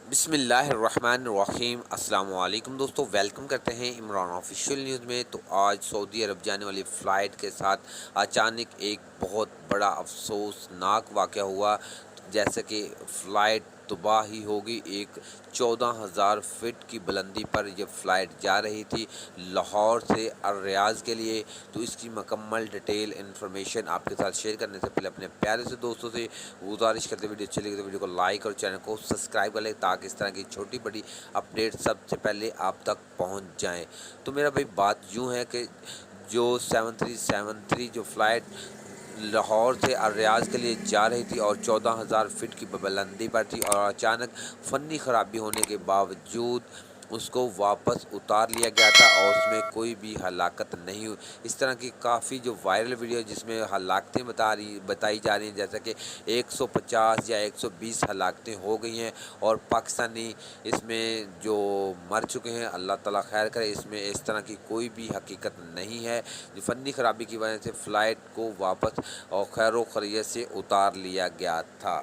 बिस्मिल्लाहिर्रहमानिर्रहीम। अस्सलाम वालेकुम दोस्तों, वेलकम करते हैं इमरान ऑफिशियल न्यूज़ में। तो आज सऊदी अरब जाने वाली फ़्लाइट के साथ अचानक एक बहुत बड़ा अफसोसनाक वाक़या हुआ। जैसे कि फ़्लाइट तबाह ही होगी। एक 14,000 फ़ीट की बुलंदी पर यह फ़्लाइट जा रही थी लाहौर से रियाज़ के लिए। तो इसकी मुकम्मल डिटेल इन्फॉर्मेशन आपके साथ शेयर करने से पहले अपने प्यारे से दोस्तों से गुजारिश करते, वीडियो अच्छी लगी तो वीडियो को लाइक और चैनल को सब्सक्राइब कर लें, ताकि इस तरह की छोटी बड़ी अपडेट सबसे पहले आप तक पहुंच जाएं। तो मेरा भाई बात यूं है कि जो 7373 जो फ़्लाइट लाहौर से रियाज़ के लिए जा रही थी और 14,000 फ़ीट की बुलंदी पर थी, और अचानक फ़नी ख़राबी होने के बावजूद उसको वापस उतार लिया गया था और उसमें कोई भी हलाकत नहीं हुई। इस तरह की काफ़ी जो वायरल वीडियो जिसमें हलाकतें बताई जा रही हैं, जैसे कि 150 या 120 हलाकतें हो गई हैं, और पाकिस्तानी इसमें जो मर चुके हैं, अल्लाह ताला खैर करे। इसमें इस तरह की कोई भी हकीकत नहीं है। फ़नी ख़राबी की वजह से फ़्लाइट को वापस और खैर खैरियत से उतार लिया गया था।